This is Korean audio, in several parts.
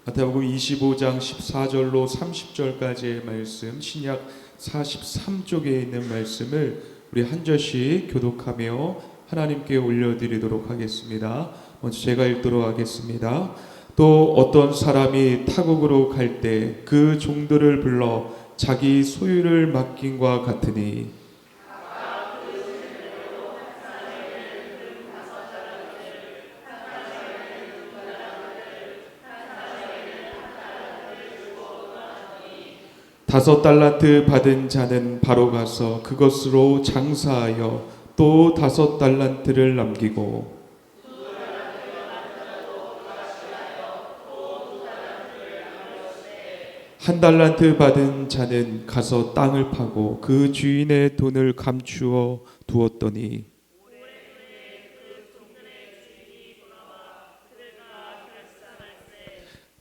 마태복음 25장 14절로 30절까지의 말씀, 신약 43쪽에 있는 말씀을 우리 한 절씩 교독하며 하나님께 올려드리도록 하겠습니다. 먼저 제가 읽도록 하겠습니다. 또 어떤 사람이 타국으로 갈 때 그 종들을 불러 자기 소유를 맡김과 같으니 다섯 달란트 받은 자는 바로 가서 그것으로 장사하여 또 다섯 달란트를 남기고 한 달란트 받은 자는 가서 땅을 파고 그 주인의 돈을 감추어 두었더니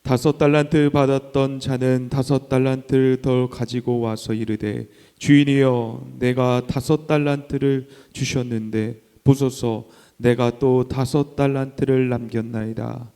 다섯 달란트 받았던 자는 다섯 달란트를 더 가지고 와서 이르되 주인이여 내가 다섯 달란트를 주셨는데 보소서 내가 또 다섯 달란트를 남겼나이다.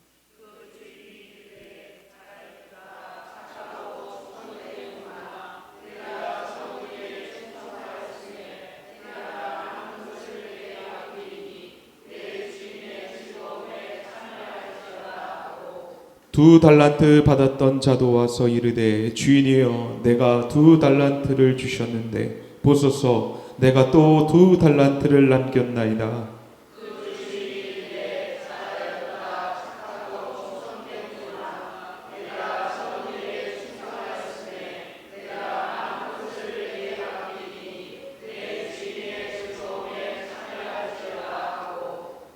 두 달란트 받았던 자도 와서 이르되 주인이여 내가 두 달란트를 주셨는데 보소서 내가 또 두 달란트를 남겼나이다.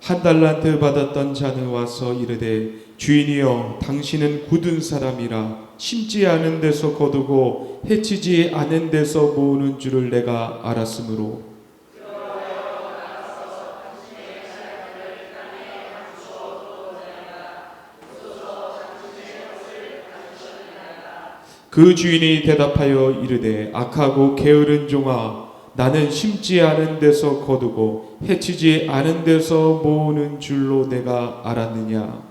한 달란트 받았던 자는 와서 이르되 주인이여 당신은 굳은 사람이라 심지 않은 데서 거두고 해치지 않은 데서 모으는 줄을 내가 알았으므로 그 주인이 대답하여 이르되 악하고 게으른 종아 나는 심지 않은 데서 거두고 해치지 않은 데서 모으는 줄로 내가 알았느냐.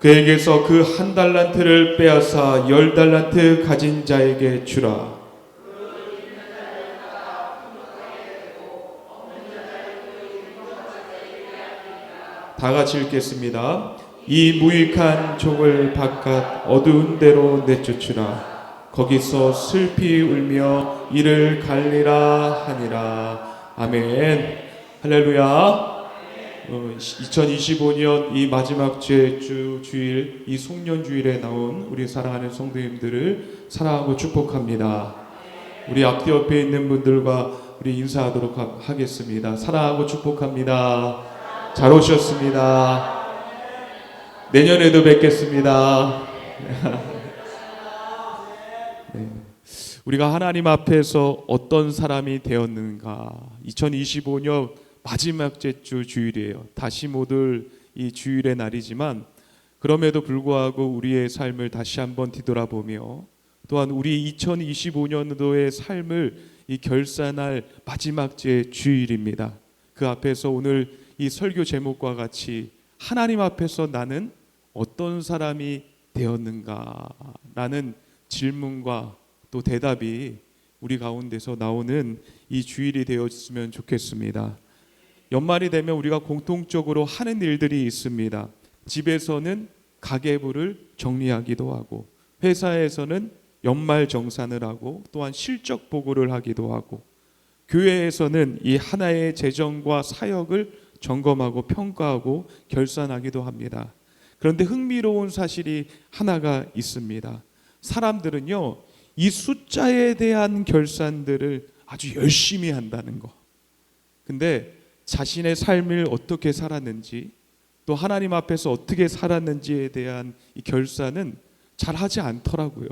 그에게서 그 한 달란트를 빼앗아 열 달란트 가진 자에게 주라. 다 같이 읽겠습니다. 이 무익한 종을 바깥 어두운 데로 내쫓으라. 거기서 슬피 울며 이를 갈리라 하니라. 아멘. 할렐루야. 2025년 이 마지막 주일, 이 송년 주일에 나온 우리 사랑하는 성도님들을 사랑하고 축복합니다. 우리 앞뒤 옆에 있는 분들과 우리 인사하도록 하겠습니다. 사랑하고 축복합니다. 잘 오셨습니다. 내년에도 뵙겠습니다. 네. 우리가 하나님 앞에서 어떤 사람이 되었는가? 2025년 마지막 주 주일이에요. 다시 못 올 이 주일의 날이지만 그럼에도 불구하고 우리의 삶을 다시 한번 뒤돌아보며 또한 우리 2025년도의 삶을 이 결산할 마지막 주일입니다. 그 앞에서 오늘 이 설교 제목과 같이 하나님 앞에서 나는 어떤 사람이 되었는가 라는 질문과 또 대답이 우리 가운데서 나오는 이 주일이 되었으면 좋겠습니다. 연말이 되면 우리가 공통적으로 하는 일들이 있습니다. 집에서는 가계부를 정리하기도 하고 회사에서는 연말 정산을 하고 또한 실적 보고를 하기도 하고 교회에서는 이 하나의 재정과 사역을 점검하고 평가하고 결산하기도 합니다. 그런데 흥미로운 사실이 하나가 있습니다. 사람들은요, 이 숫자에 대한 결산들을 아주 열심히 한다는 거. 근데 자신의 삶을 어떻게 살았는지 또 하나님 앞에서 어떻게 살았는지에 대한 이 결산은 잘 하지 않더라고요.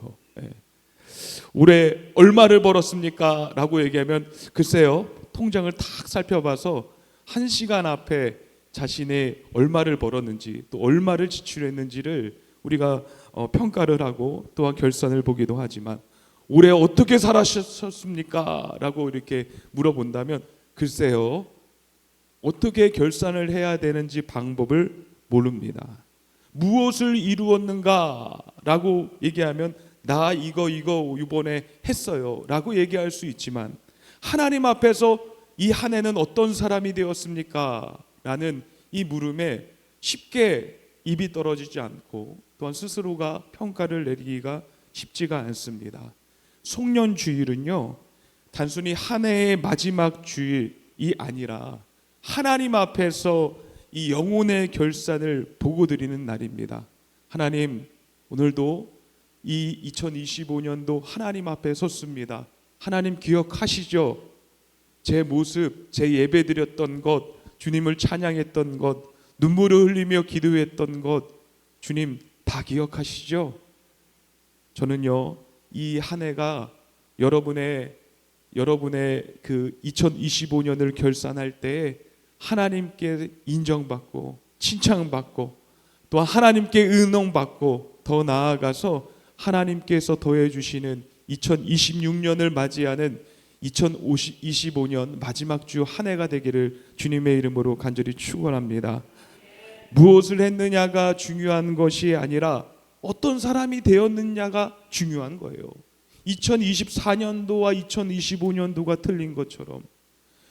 올해 얼마를 벌었습니까? 라고 얘기하면 글쎄요, 통장을 탁 살펴봐서 1시간 앞에 자신의 얼마를 벌었는지 또 얼마를 지출했는지를 우리가 평가를 하고 또한 결산을 보기도 하지만 올해 어떻게 살아셨습니까? 라고 이렇게 물어본다면 글쎄요, 어떻게 결산을 해야 되는지 방법을 모릅니다. 무엇을 이루었는가? 라고 얘기하면 나 이거 이번에 했어요 라고 얘기할 수 있지만, 하나님 앞에서 이 한 해는 어떤 사람이 되었습니까? 라는 이 물음에 쉽게 입이 떨어지지 않고 또한 스스로가 평가를 내리기가 쉽지가 않습니다. 송년주일은요, 단순히 한 해의 마지막 주일이 아니라 하나님 앞에서 이 영혼의 결산을 보고 드리는 날입니다. 하나님, 오늘도 이 2025년도 하나님 앞에 섰습니다. 하나님 기억하시죠? 제 모습, 제 예배 드렸던 것, 주님을 찬양했던 것, 눈물을 흘리며 기도했던 것, 주님 다 기억하시죠? 저는요, 이 한 해가 여러분의 그 2025년을 결산할 때 하나님께 인정받고 칭찬받고 또 하나님께 은총받고 더 나아가서 하나님께서 더해 주시는 2026년을 맞이하는 2025년 마지막 주 한 해가 되기를 주님의 이름으로 간절히 축원합니다. 무엇을 했느냐가 중요한 것이 아니라 어떤 사람이 되었느냐가 중요한 거예요. 2024년도와 2025년도가 틀린 것처럼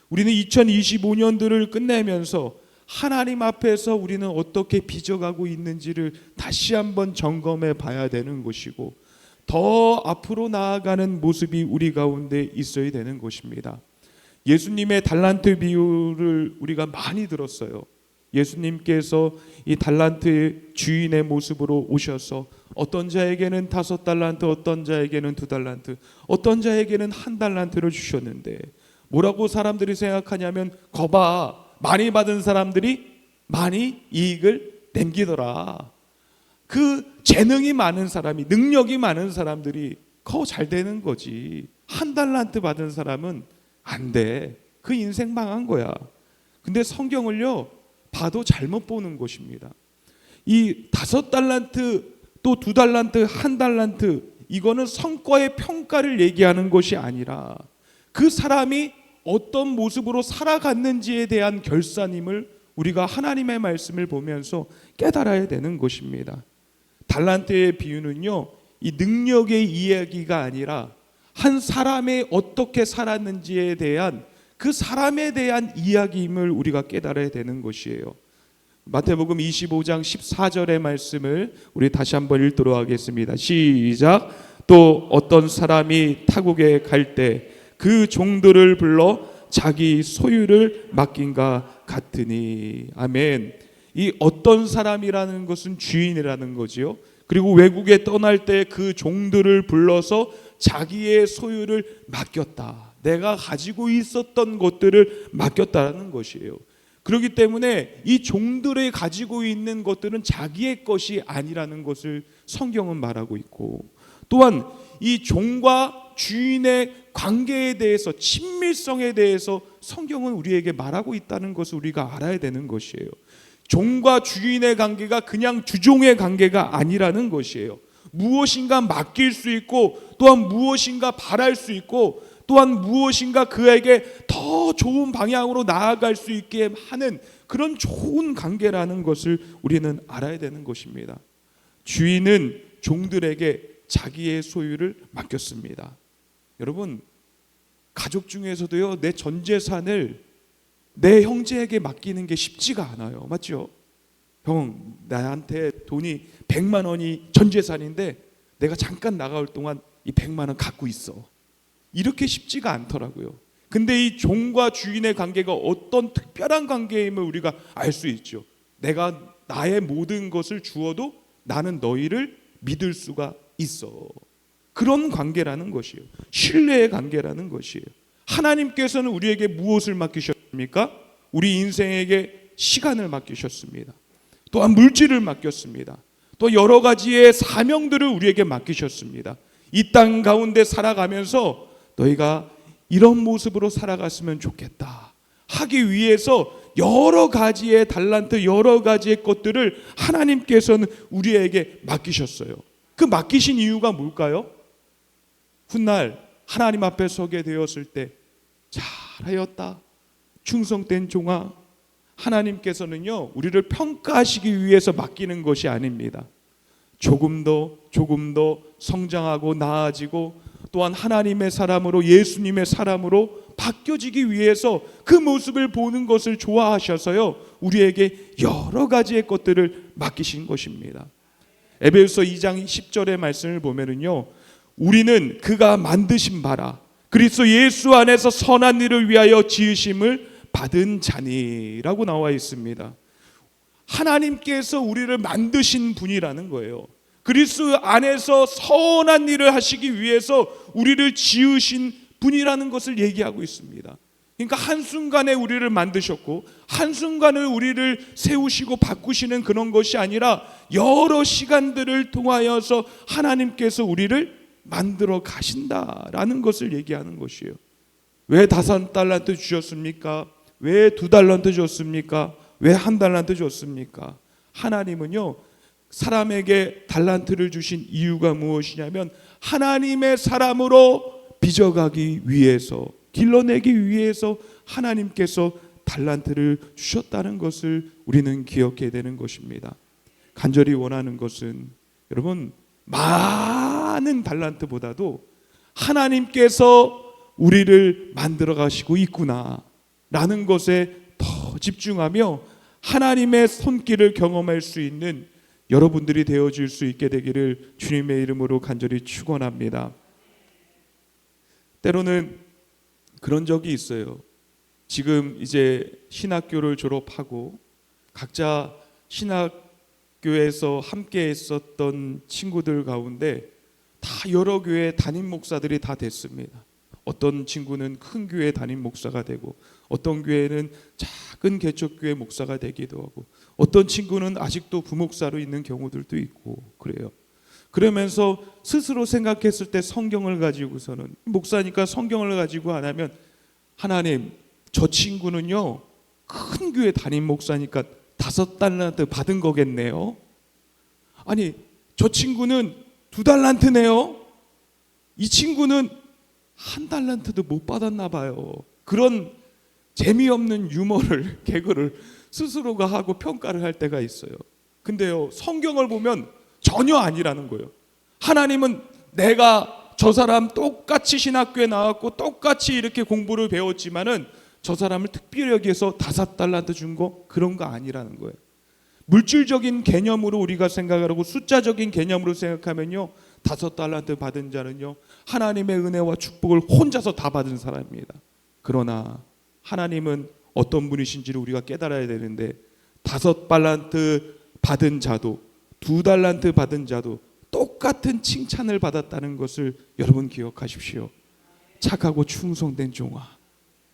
우리는 2025년도를 끝내면서 하나님 앞에서 우리는 어떻게 빚어가고 있는지를 다시 한번 점검해 봐야 되는 것이고, 더 앞으로 나아가는 모습이 우리 가운데 있어야 되는 것입니다. 예수님의 달란트 비유를 우리가 많이 들었어요. 예수님께서 이 달란트의 주인의 모습으로 오셔서 어떤 자에게는 5달란트, 어떤 자에게는 2달란트, 어떤 자에게는 1달란트를 주셨는데 뭐라고 사람들이 생각하냐면, 거봐, 많이 받은 사람들이 많이 이익을 남기더라. 그 재능이 많은 사람이, 능력이 많은 사람들이 더 잘 되는 거지. 1달란트 받은 사람은 안 돼. 그 인생 망한 거야. 근데 성경을요 봐도 잘못 보는 것입니다. 이 5달란트, 또 2달란트, 1달란트, 이거는 성과의 평가를 얘기하는 것이 아니라 그 사람이 어떤 모습으로 살아갔는지에 대한 결산임을 우리가 하나님의 말씀을 보면서 깨달아야 되는 것입니다. 달란트의 비유는요, 이 능력의 이야기가 아니라 한 사람이 어떻게 살았는지에 대한, 그 사람에 대한 이야기임을 우리가 깨달아야 되는 것이에요. 마태복음 25장 14절의 말씀을 우리 다시 한번 읽도록 하겠습니다. 시작. 또 어떤 사람이 타국에 갈 때 그 종들을 불러 자기 소유를 맡긴가 같으니. 아멘. 이 어떤 사람이라는 것은 주인이라는 거지요. 그리고 외국에 떠날 때 그 종들을 불러서 자기의 소유를 맡겼다. 내가 가지고 있었던 것들을 맡겼다는 것이에요. 그렇기 때문에 이 종들이 가지고 있는 것들은 자기의 것이 아니라는 것을 성경은 말하고 있고, 또한 이 종과 주인의 관계에 대해서, 친밀성에 대해서 성경은 우리에게 말하고 있다는 것을 우리가 알아야 되는 것이에요. 종과 주인의 관계가 그냥 주종의 관계가 아니라는 것이에요. 무엇인가 맡길 수 있고, 또한 무엇인가 바랄 수 있고, 또한 무엇인가 그에게 더 좋은 방향으로 나아갈 수 있게 하는 그런 좋은 관계라는 것을 우리는 알아야 되는 것입니다. 주인은 종들에게 자기의 소유를 맡겼습니다. 여러분, 가족 중에서도요, 내 전 재산을 내 형제에게 맡기는 게 쉽지가 않아요. 맞죠? 형, 나한테 돈이 100만 원이 전 재산인데 내가 잠깐 나갈 동안 이 100만 원 갖고 있어. 이렇게 쉽지가 않더라고요. 근데 이 종과 주인의 관계가 어떤 특별한 관계임을 우리가 알 수 있죠. 내가 나의 모든 것을 주어도 나는 너희를 믿을 수가 있어. 그런 관계라는 것이에요. 신뢰의 관계라는 것이에요. 하나님께서는 우리에게 무엇을 맡기셨습니까? 우리 인생에게 시간을 맡기셨습니다. 또한 물질을 맡겼습니다. 또 여러 가지의 사명들을 우리에게 맡기셨습니다. 이 땅 가운데 살아가면서 너희가 이런 모습으로 살아갔으면 좋겠다 하기 위해서 여러 가지의 달란트, 여러 가지의 것들을 하나님께서는 우리에게 맡기셨어요. 그 맡기신 이유가 뭘까요? 훗날 하나님 앞에 서게 되었을 때 잘하였다, 충성된 종아. 하나님께서는요, 우리를 평가하시기 위해서 맡기는 것이 아닙니다. 조금 더 성장하고 나아지고 또한 하나님의 사람으로, 예수님의 사람으로 바뀌어지기 위해서 그 모습을 보는 것을 좋아하셔서요, 우리에게 여러 가지의 것들을 맡기신 것입니다. 에베소서 2장 10절의 말씀을 보면은요, 우리는 그가 만드신 바라 그리스도 예수 안에서 선한 일을 위하여 지으심을 받은 자니라고 나와 있습니다. 하나님께서 우리를 만드신 분이라는 거예요. 그리스도 안에서 선한 일을 하시기 위해서 우리를 지으신 분이라는 것을 얘기하고 있습니다. 그러니까 한순간에 우리를 만드셨고 한순간을 우리를 세우시고 바꾸시는 그런 것이 아니라 여러 시간들을 통하여서 하나님께서 우리를 만들어 가신다라는 것을 얘기하는 것이에요. 왜 5달란트 주셨습니까? 왜 2달란트 줬습니까? 왜 1달란트 줬습니까? 하나님은요, 사람에게 달란트를 주신 이유가 무엇이냐면 하나님의 사람으로 빚어가기 위해서, 길러내기 위해서 하나님께서 달란트를 주셨다는 것을 우리는 기억해야 되는 것입니다. 간절히 원하는 것은 여러분, 많은 달란트보다도 하나님께서 우리를 만들어 가시고 있구나 라는 것에 더 집중하며 하나님의 손길을 경험할 수 있는 여러분들이 되어질 수 있게 되기를 주님의 이름으로 간절히 축원합니다. 때로는 그런 적이 있어요. 지금 이제 신학교를 졸업하고 각자 신학교에서 함께 있었던 친구들 가운데 다 여러 교회 담임 목사들이 다 됐습니다. 어떤 친구는 큰 교회 담임 목사가 되고 어떤 교회는 작은 개척교회 목사가 되기도 하고 어떤 친구는 아직도 부목사로 있는 경우들도 있고 그래요. 그러면서 스스로 생각했을 때 성경을 가지고서는, 목사니까 성경을 가지고 안 하면, 하나님, 저 친구는요 큰 교회 담임 목사니까 5달란트 받은 거겠네요. 아니, 저 친구는 2달란트네요. 이 친구는 1달란트도 못 받았나 봐요. 그런 재미없는 유머를, 개그를 스스로가 하고 평가를 할 때가 있어요. 근데요, 성경을 보면 전혀 아니라는 거예요. 하나님은 내가 저 사람 똑같이 신학교에 나왔고 똑같이 이렇게 공부를 배웠지만은 저 사람을 특별히 여기에서 5달란트 준 거, 그런 거 아니라는 거예요. 물질적인 개념으로 우리가 생각하고 숫자적인 개념으로 생각하면요, 5달란트 받은 자는요 하나님의 은혜와 축복을 혼자서 다 받은 사람입니다. 그러나 하나님은 어떤 분이신지를 우리가 깨달아야 되는데 5달란트 받은 자도 2달란트 받은 자도 똑같은 칭찬을 받았다는 것을 여러분 기억하십시오. 착하고 충성된 종아.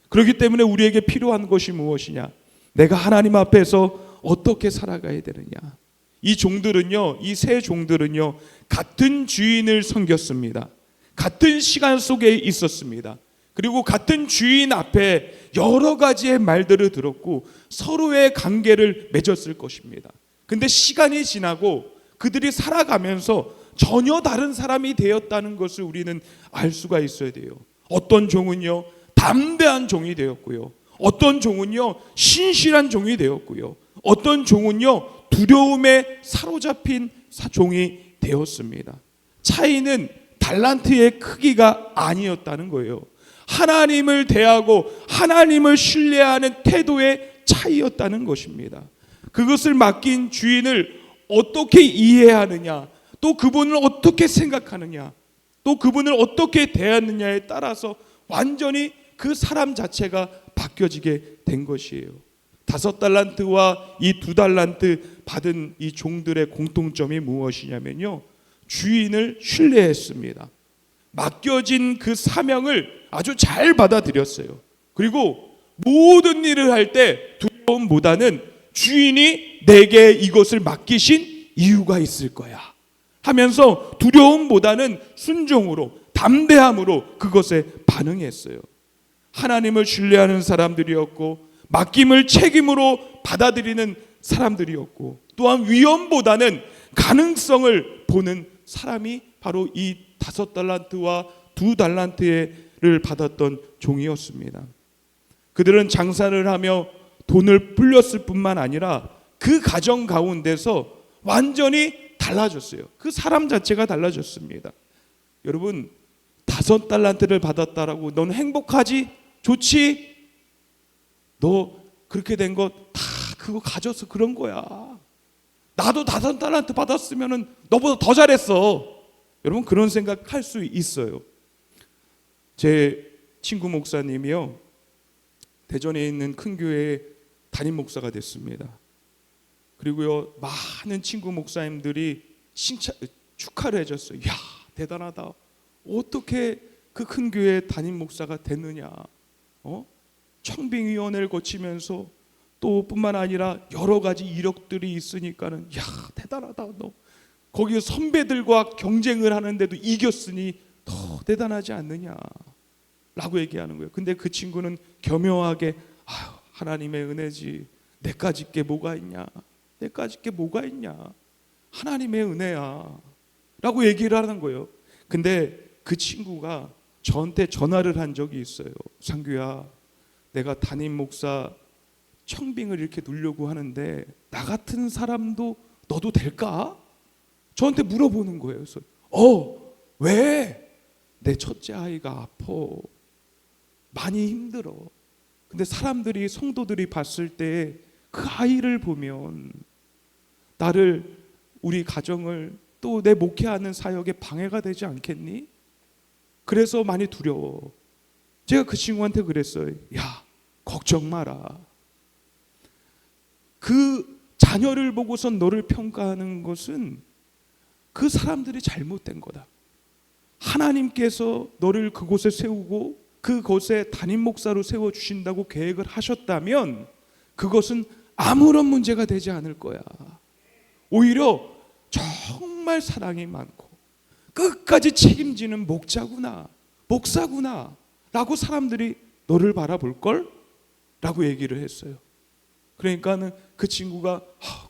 그렇기 때문에 우리에게 필요한 것이 무엇이냐? 내가 하나님 앞에서 어떻게 살아가야 되느냐? 이 종들은요, 이 세 종들은요 같은 주인을 섬겼습니다. 같은 시간 속에 있었습니다. 그리고 같은 주인 앞에 여러 가지의 말들을 들었고 서로의 관계를 맺었을 것입니다. 근데 시간이 지나고 그들이 살아가면서 전혀 다른 사람이 되었다는 것을 우리는 알 수가 있어야 돼요. 어떤 종은요 담대한 종이 되었고요, 어떤 종은요 신실한 종이 되었고요, 어떤 종은요 두려움에 사로잡힌 종이 되었습니다. 차이는 달란트의 크기가 아니었다는 거예요. 하나님을 대하고 하나님을 신뢰하는 태도의 차이였다는 것입니다. 그것을 맡긴 주인을 어떻게 이해하느냐, 또 그분을 어떻게 생각하느냐, 또 그분을 어떻게 대하느냐에 따라서 완전히 그 사람 자체가 바뀌어지게 된 것이에요. 5달란트와 이 2달란트 받은 이 종들의 공통점이 무엇이냐면요, 주인을 신뢰했습니다. 맡겨진 그 사명을 아주 잘 받아들였어요. 그리고 모든 일을 할 때 두려움보다는 주인이 내게 이것을 맡기신 이유가 있을 거야 하면서 두려움보다는 순종으로, 담대함으로 그것에 반응했어요. 하나님을 신뢰하는 사람들이었고 맡김을 책임으로 받아들이는 사람들이었고 또한 위험보다는 가능성을 보는 사람이 바로 이 5달란트와 2달란트를 받았던 종이었습니다. 그들은 장사를 하며 돈을 불렸을 뿐만 아니라 그 가정 가운데서 완전히 달라졌어요. 그 사람 자체가 달라졌습니다. 여러분, 5달란트를 받았다라고 넌 행복하지? 좋지? 너 그렇게 된 거 다 그거 가져서 그런 거야. 나도 5달란트 받았으면 너보다 더 잘했어. 여러분, 그런 생각할 수 있어요. 제 친구 목사님이요, 대전에 있는 큰 교회의 담임 목사가 됐습니다. 그리고요, 많은 친구 목사님들이 축하를 해줬어요. 야, 대단하다. 어떻게 그 큰 교회 담임 목사가 됐느냐. 청빙위원회를 거치면서 또 뿐만 아니라 여러 가지 이력들이 있으니까는 야, 대단하다. 너 거기 선배들과 경쟁을 하는데도 이겼으니 더 대단하지 않느냐 라고 얘기하는 거예요. 근데 그 친구는 교묘하게 하나님의 은혜지, 내까짓 게 뭐가 있냐, 내까짓 게 뭐가 있냐, 하나님의 은혜야 라고 얘기를 하는 거예요. 근데 그 친구가 저한테 전화를 한 적이 있어요. 상규야, 내가 담임 목사 청빙을 이렇게 누려고 하는데 나 같은 사람도 너도 될까? 저한테 물어보는 거예요. 그래서 왜? 내 첫째 아이가 아파. 많이 힘들어. 근데 사람들이, 성도들이 봤을 때 그 아이를 보면 나를, 우리 가정을, 또 내 목회하는 사역에 방해가 되지 않겠니? 그래서 많이 두려워. 제가 그 친구한테 그랬어요. 야, 걱정 마라. 그 자녀를 보고선 너를 평가하는 것은 그 사람들이 잘못된 거다. 하나님께서 너를 그곳에 세우고 그곳에 담임 목사로 세워주신다고 계획을 하셨다면 그것은 아무런 문제가 되지 않을 거야. 오히려 정말 사랑이 많고 끝까지 책임지는 목사구나 라고 사람들이 너를 바라볼걸? 라고 얘기를 했어요. 그러니까는 그 친구가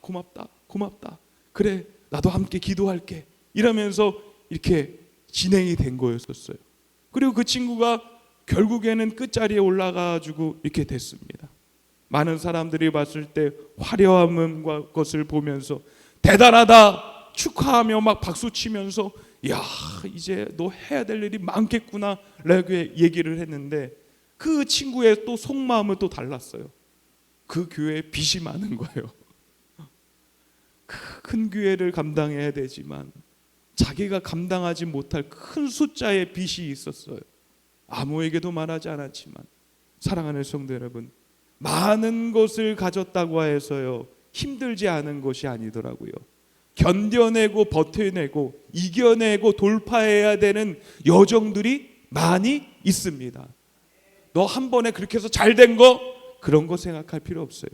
고맙다. 그래, 나도 함께 기도할게. 이러면서 이렇게 진행이 된 거였었어요. 그리고 그 친구가 결국에는 끝자리에 올라가지고 이렇게 됐습니다. 많은 사람들이 봤을 때 화려한 것을 보면서 대단하다 축하하며 막 박수 치면서 야, 이제 너 해야 될 일이 많겠구나 라고 얘기를 했는데 그 친구의 또 속마음은 또 달랐어요. 그 교회에 빚이 많은 거예요. 큰 교회를 감당해야 되지만 자기가 감당하지 못할 큰 숫자의 빚이 있었어요. 아무에게도 말하지 않았지만, 사랑하는 성도 여러분, 많은 것을 가졌다고 해서요 힘들지 않은 것이 아니더라고요. 견뎌내고 버텨내고 이겨내고 돌파해야 되는 여정들이 많이 있습니다. 너 한 번에 그렇게 해서 잘 된 거, 그런 거 생각할 필요 없어요.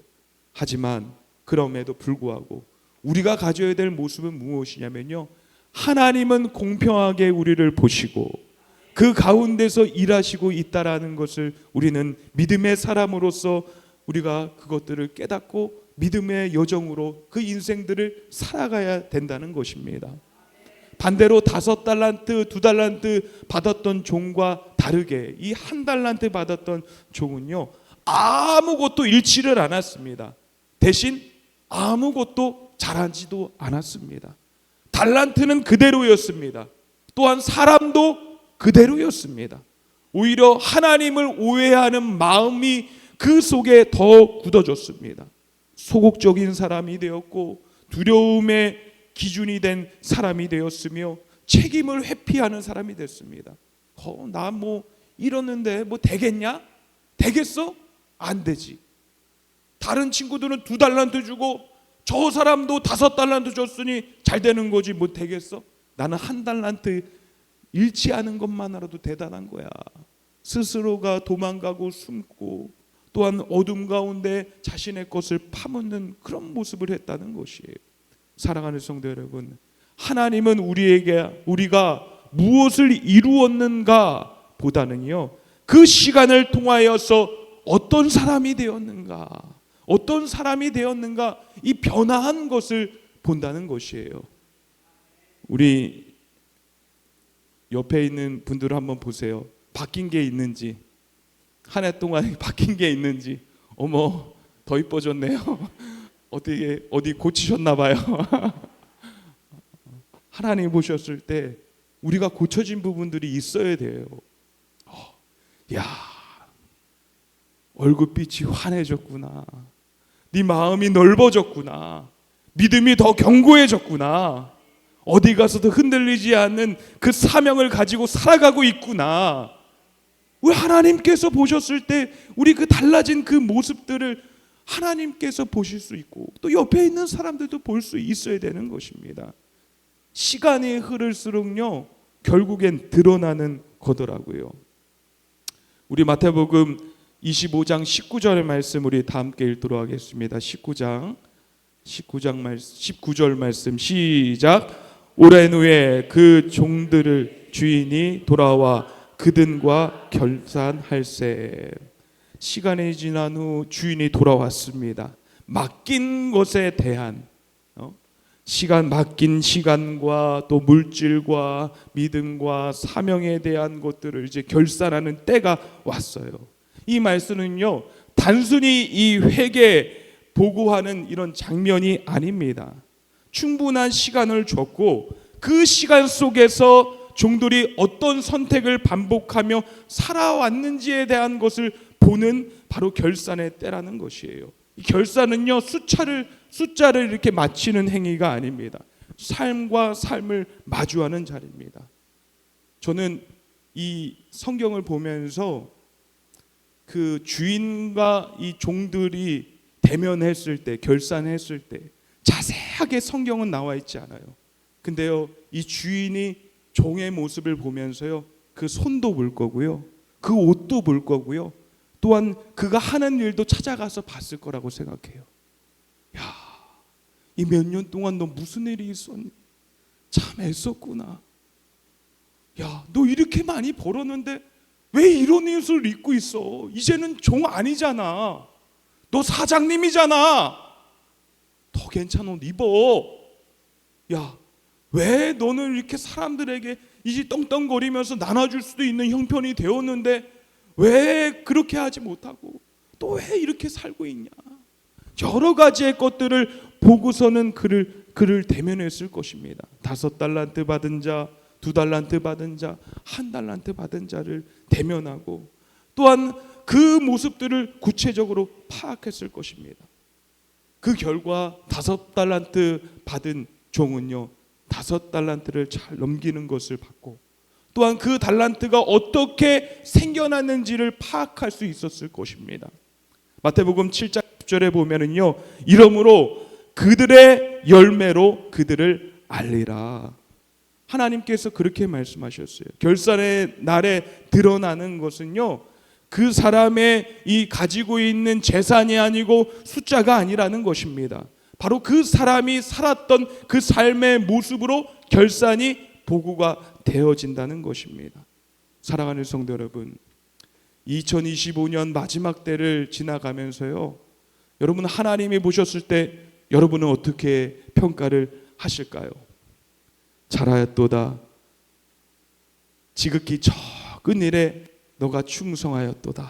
하지만 그럼에도 불구하고 우리가 가져야 될 모습은 무엇이냐면요, 하나님은 공평하게 우리를 보시고 그 가운데서 일하시고 있다라는 것을 우리는 믿음의 사람으로서 우리가 그것들을 깨닫고 믿음의 여정으로 그 인생들을 살아가야 된다는 것입니다. 반대로 5달란트, 2달란트 받았던 종과 다르게 이 1달란트 받았던 종은요 아무것도 잃지를 않았습니다. 대신 아무것도 잘하지도 않았습니다. 달란트는 그대로였습니다. 또한 사람도 그대로였습니다. 오히려 하나님을 오해하는 마음이 그 속에 더 굳어졌습니다. 소극적인 사람이 되었고 두려움의 기준이 된 사람이 되었으며 책임을 회피하는 사람이 됐습니다. 나 뭐 이러는데 뭐 되겠냐? 되겠어? 안 되지. 다른 친구들은 2달란트 주고 저 사람도 5달란트 줬으니 잘 되는 거지 뭐 되겠어? 나는 1달란트 잃지 않은 것만으로도 대단한 거야. 스스로가 도망가고 숨고 또한 어둠 가운데 자신의 것을 파묻는 그런 모습을 했다는 것이에요. 사랑하는 성도 여러분, 하나님은 우리가 무엇을 이루었는가 보다는요 그 시간을 통하여서 어떤 사람이 되었는가 이 변화한 것을 본다는 것이에요. 우리 옆에 있는 분들을 한번 보세요. 바뀐 게 있는지, 한 해 동안 바뀐 게 있는지. 어머, 더 이뻐졌네요. 어디 고치셨나 봐요. 하나님 보셨을 때 우리가 고쳐진 부분들이 있어야 돼요. 야, 얼굴빛이 환해졌구나. 네 마음이 넓어졌구나. 믿음이 더 견고해졌구나. 어디 가서도 흔들리지 않는 그 사명을 가지고 살아가고 있구나. 우리 하나님께서 보셨을 때 우리 그 달라진 그 모습들을 하나님께서 보실 수 있고 또 옆에 있는 사람들도 볼 수 있어야 되는 것입니다. 시간이 흐를수록요 결국엔 드러나는 거더라고요. 우리 마태복음 25장 19절의 말씀 우리 다 함께 읽도록 하겠습니다. 19절 말씀 시작. 오랜 후에 그 종들을 주인이 돌아와 그들과 결산할세. 시간이 지난 후 주인이 돌아왔습니다. 맡긴 것에 대한 맡긴 시간과 또 물질과 믿음과 사명에 대한 것들을 이제 결산하는 때가 왔어요. 이 말씀은요 단순히 이 회개 보고하는 이런 장면이 아닙니다. 충분한 시간을 줬고 그 시간 속에서 종들이 어떤 선택을 반복하며 살아왔는지에 대한 것을 보는 바로 결산의 때라는 것이에요. 이 결산은요 숫자를 이렇게 맞히는 행위가 아닙니다. 삶과 삶을 마주하는 자리입니다. 저는 이 성경을 보면서 그 주인과 이 종들이 대면했을 때, 결산했을 때 자세하게 성경은 나와 있지 않아요. 근데요 이 주인이 종의 모습을 보면서요 그 손도 볼 거고요 그 옷도 볼 거고요 또한 그가 하는 일도 찾아가서 봤을 거라고 생각해요. 야, 이 몇 년 동안 너 무슨 일이 있었니? 참 애썼구나. 야, 너 이렇게 많이 벌었는데 왜 이런 옷을 입고 있어? 이제는 종 아니잖아. 너 사장님이잖아. 더 괜찮은 옷 입어. 야, 왜 너는 이렇게 사람들에게 이제 떵떵거리면서 나눠줄 수도 있는 형편이 되었는데 왜 그렇게 하지 못하고 또 왜 이렇게 살고 있냐? 여러 가지의 것들을 보고서는 그를 대면했을 것입니다. 5달란트 받은 자, 2달란트 받은 자, 1달란트 받은 자를 대면하고 또한 그 모습들을 구체적으로 파악했을 것입니다. 그 결과 5달란트 받은 종은요 5달란트를 잘 넘기는 것을 봤고 또한 그 달란트가 어떻게 생겨났는지를 파악할 수 있었을 것입니다. 마태복음 7장 10절에 보면은요 이러므로 그들의 열매로 그들을 알리라. 하나님께서 그렇게 말씀하셨어요. 결산의 날에 드러나는 것은요 그 사람의 이 가지고 있는 재산이 아니고 숫자가 아니라는 것입니다. 바로 그 사람이 살았던 그 삶의 모습으로 결산이 보고가 되어진다는 것입니다. 사랑하는 성도 여러분, 2025년 마지막 때를 지나가면서요 여러분 하나님이 보셨을 때 여러분은 어떻게 평가를 하실까요? 잘하였도다. 지극히 적은 일에 너가 충성하였도다.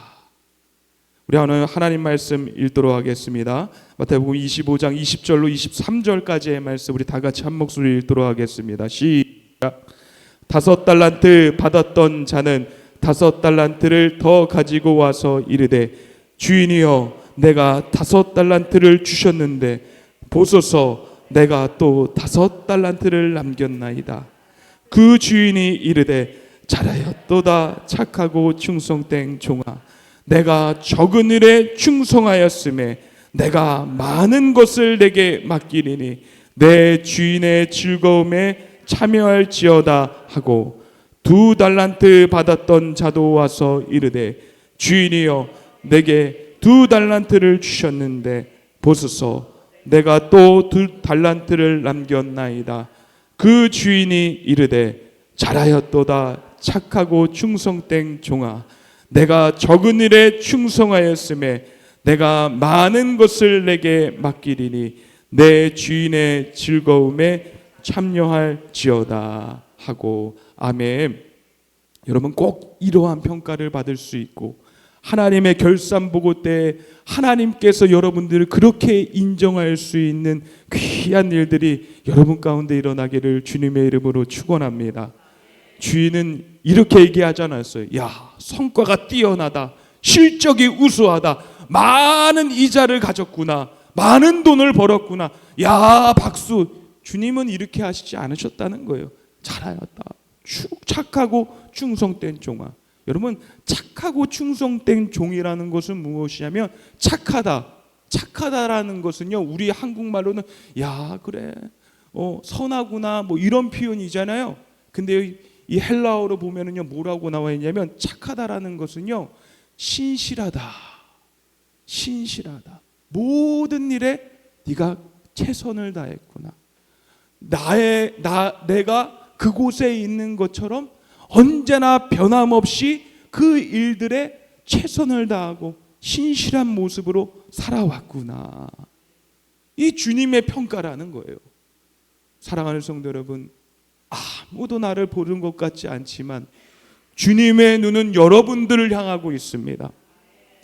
우리 하나님 말씀 읽도록 하겠습니다. 마태복음 25장 20절로 23절까지의 말씀 우리 다 같이 한 목소리 읽도록 하겠습니다. 시작. 5달란트 받았던 자는 5달란트를 더 가지고 와서 이르되 주인이여 내가 5달란트를 주셨는데 보소서 내가 또 5달란트를 남겼나이다. 그 주인이 이르되 잘하였도다 착하고 충성된 종아 내가 적은 일에 충성하였음에 내가 많은 것을 내게 맡기리니 내 주인의 즐거움에 참여할지어다 하고 2달란트 받았던 자도 와서 이르되 주인이여 내게 2달란트를 주셨는데 보소서 내가 또 2달란트를 남겼나이다. 그 주인이 이르되 잘하였도다 착하고 충성된 종아 내가 적은 일에 충성하였음에 내가 많은 것을 내게 맡기리니 내 주인의 즐거움에 참여할지어다 하고 아멘. 여러분 꼭 이러한 평가를 받을 수 있고 하나님의 결산보고 때에 하나님께서 여러분들을 그렇게 인정할 수 있는 귀한 일들이 여러분 가운데 일어나기를 주님의 이름으로 축원합니다. 주인은 이렇게 얘기하지 않았어요. 야, 성과가 뛰어나다, 실적이 우수하다, 많은 이자를 가졌구나, 많은 돈을 벌었구나, 야 박수. 주님은 이렇게 하시지 않으셨다는 거예요. 잘하였다, 착하고 충성된 종아. 여러분, 착하고 충성된 종이라는 것은 무엇이냐면 착하다라는 것은요, 우리 한국말로는 야 그래 선하구나 뭐 이런 표현이잖아요. 근데 이 헬라어로 보면은요 뭐라고 나와 있냐면 착하다라는 것은요 신실하다. 모든 일에 네가 최선을 다했구나. 내가 그곳에 있는 것처럼 언제나 변함없이 그 일들에 최선을 다하고 신실한 모습으로 살아왔구나. 이 주님의 평가라는 거예요. 사랑하는 성도 여러분, 아무도 나를 보는 것 같지 않지만 주님의 눈은 여러분들을 향하고 있습니다.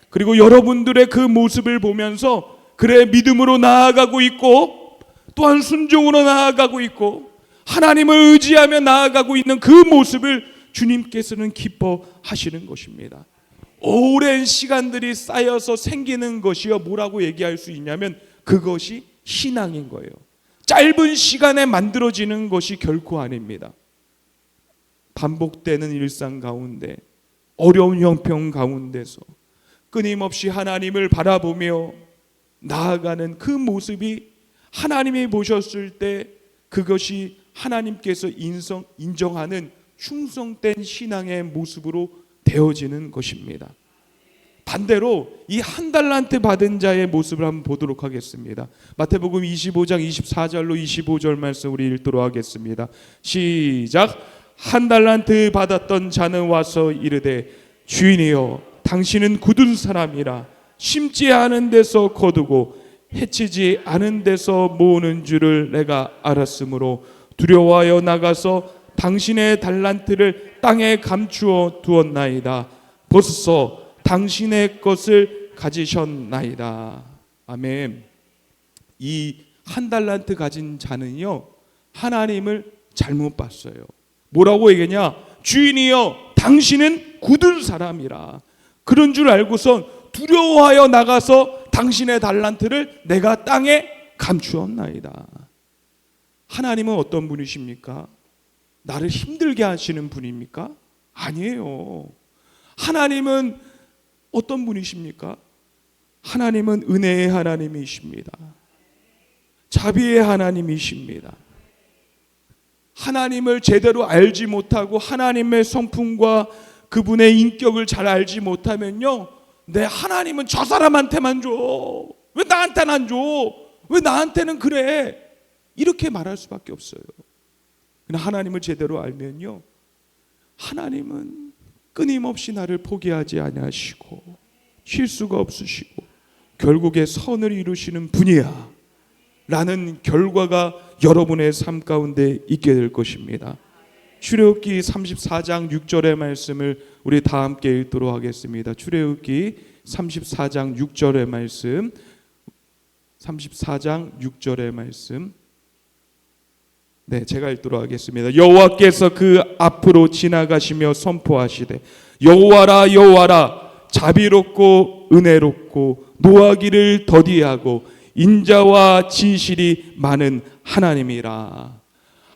그리고 여러분들의 그 모습을 보면서 그래 믿음으로 나아가고 있고 또한 순종으로 나아가고 있고 하나님을 의지하며 나아가고 있는 그 모습을 주님께서는 기뻐하시는 것입니다. 오랜 시간들이 쌓여서 생기는 것이요 뭐라고 얘기할 수 있냐면 그것이 신앙인 거예요. 짧은 시간에 만들어지는 것이 결코 아닙니다. 반복되는 일상 가운데 어려운 형편 가운데서 끊임없이 하나님을 바라보며 나아가는 그 모습이 하나님이 보셨을 때 그것이 하나님께서 인정하는 충성된 신앙의 모습으로 되어지는 것입니다. 반대로 이 한 달란트 받은 자의 모습을 한번 보도록 하겠습니다. 마태복음 25장 24절로 25절 말씀 우리 읽도록 하겠습니다. 시작. 한 달란트 받았던 자는 와서 이르되 주인이여 당신은 굳은 사람이라 심지 않은 데서 거두고 해치지 않은 데서 모으는 줄을 내가 알았으므로 두려워하여 나가서 당신의 달란트를 땅에 감추어 두었나이다. 벌써 당신의 것을 가지셨나이다. 아멘. 이 한 달란트 가진 자는요 하나님을 잘못 봤어요. 뭐라고 얘기하냐? 주인이여 당신은 굳은 사람이라. 그런 줄 알고선 두려워하여 나가서 당신의 달란트를 내가 땅에 감추었나이다. 하나님은 어떤 분이십니까? 나를 힘들게 하시는 분입니까? 아니에요. 하나님은 어떤 분이십니까? 하나님은 은혜의 하나님이십니다. 자비의 하나님이십니다. 하나님을 제대로 알지 못하고 하나님의 성품과 그분의 인격을 잘 알지 못하면요, 내 하나님은 저 사람한테만 줘. 왜 나한테는 안 줘? 왜 나한테는 그래? 이렇게 말할 수밖에 없어요. 그러나 하나님을 제대로 알면요, 하나님은 끊임없이 나를 포기하지 아니하시고 실수가 없으시고 결국에 선을 이루시는 분이야 라는 결과가 여러분의 삶 가운데 있게 될 것입니다. 출애굽기 34장 6절의 말씀을 우리 다 함께 읽도록 하겠습니다. 출애굽기 34장 6절의 말씀, 34장 6절의 말씀, 네, 제가 읽도록 하겠습니다. 여호와께서 그 앞으로 지나가시며 선포하시되 여호와라 여호와라 자비롭고 은혜롭고 노하기를 더디하고 인자와 진실이 많은 하나님이라.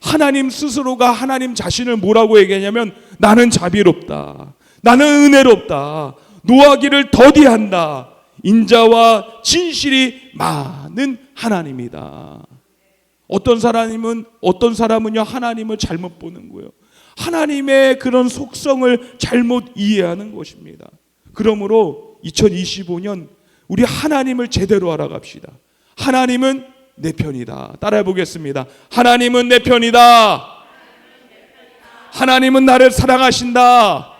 하나님 스스로가 하나님 자신을 뭐라고 얘기하냐면 나는 자비롭다, 나는 은혜롭다, 노하기를 더디한다, 인자와 진실이 많은 하나님이다. 어떤 사람은요 하나님을 잘못 보는 거예요. 하나님의 그런 속성을 잘못 이해하는 것입니다. 그러므로 2025년 우리 하나님을 제대로 알아갑시다. 하나님은 내 편이다. 따라해 보겠습니다. 하나님은 내 편이다. 하나님은 나를 사랑하신다.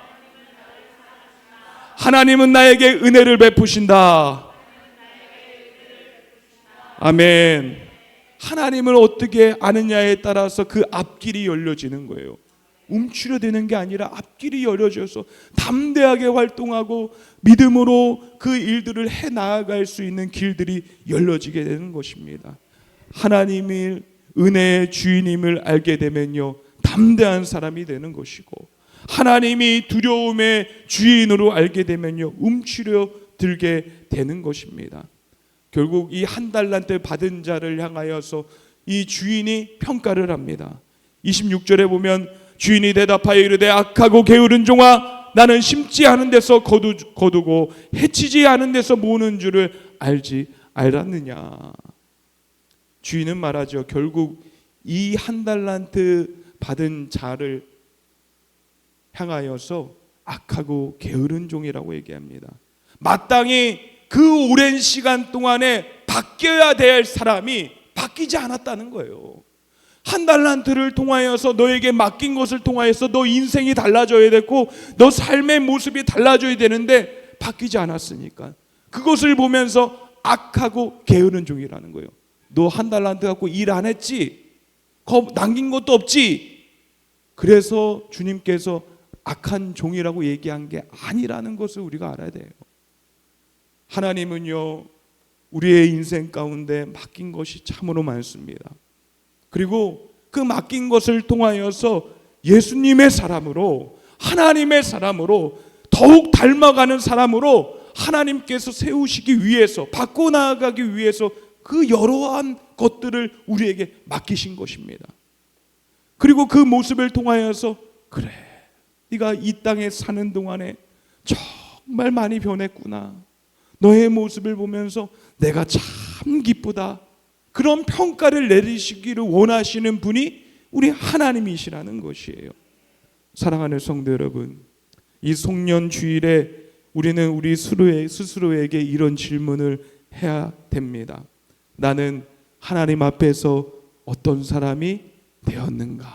하나님은 나에게 은혜를 베푸신다. 아멘. 하나님을 어떻게 아느냐에 따라서 그 앞길이 열려지는 거예요. 움츠려드는 게 아니라 앞길이 열어져서 담대하게 활동하고 믿음으로 그 일들을 해 나아갈 수 있는 길들이 열려지게 되는 것입니다. 하나님이 은혜의 주인임을 알게 되면요, 담대한 사람이 되는 것이고, 하나님이 두려움의 주인으로 알게 되면요, 움츠려 들게 되는 것입니다. 결국 이 한 달란트 받은 자를 향하여서 이 주인이 평가를 합니다. 26절에 보면 주인이 대답하여 이르되 악하고 게으른 종아, 나는 심지 않은 데서 거두고 해치지 않은 데서 모으는 줄을 알지 알았느냐. 주인은 말하죠. 결국 이 한 달란트 받은 자를 향하여서 악하고 게으른 종이라고 얘기합니다. 마땅히 그 오랜 시간 동안에 바뀌어야 될 사람이 바뀌지 않았다는 거예요. 한 달란트를 통하여서 너에게 맡긴 것을 통하여서 너 인생이 달라져야 되고 너 삶의 모습이 달라져야 되는데 바뀌지 않았으니까 그것을 보면서 악하고 게으른 종이라는 거예요. 너 한 달란트 갖고 일 안 했지? 남긴 것도 없지? 그래서 주님께서 악한 종이라고 얘기한 게 아니라는 것을 우리가 알아야 돼요. 하나님은요, 우리의 인생 가운데 맡긴 것이 참으로 많습니다. 그리고 그 맡긴 것을 통하여서 예수님의 사람으로, 하나님의 사람으로, 더욱 닮아가는 사람으로 하나님께서 세우시기 위해서, 바꿔 나아가기 위해서 그 여러한 것들을 우리에게 맡기신 것입니다. 그리고 그 모습을 통하여서 그래, 네가 이 땅에 사는 동안에 정말 많이 변했구나, 너의 모습을 보면서 내가 참 기쁘다, 그런 평가를 내리시기를 원하시는 분이 우리 하나님이시라는 것이에요. 사랑하는 성도 여러분, 이 송년 주일에 우리는 우리 스스로에게 이런 질문을 해야 됩니다. 나는 하나님 앞에서 어떤 사람이 되었는가?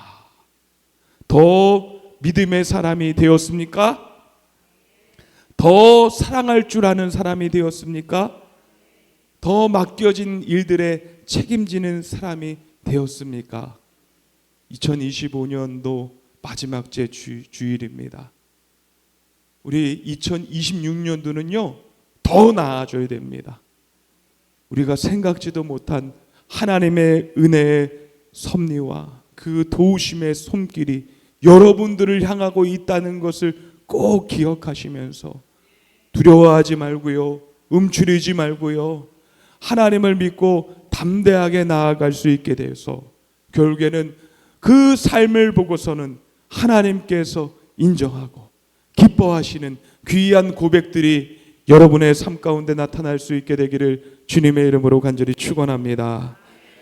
더 믿음의 사람이 되었습니까? 더 사랑할 줄 아는 사람이 되었습니까? 더 맡겨진 일들에 책임지는 사람이 되었습니까? 2025년도 마지막 주일입니다. 우리 2026년도는요 더 나아져야 됩니다. 우리가 생각지도 못한 하나님의 은혜의 섭리와 그 도우심의 손길이 여러분들을 향하고 있다는 것을 꼭 기억하시면서 두려워하지 말고요, 움츠리지 말고요, 하나님을 믿고 담대하게 나아갈 수 있게 돼서 결국에는 그 삶을 보고서는 하나님께서 인정하고 기뻐하시는 귀한 고백들이 여러분의 삶 가운데 나타날 수 있게 되기를 주님의 이름으로 간절히 축원합니다.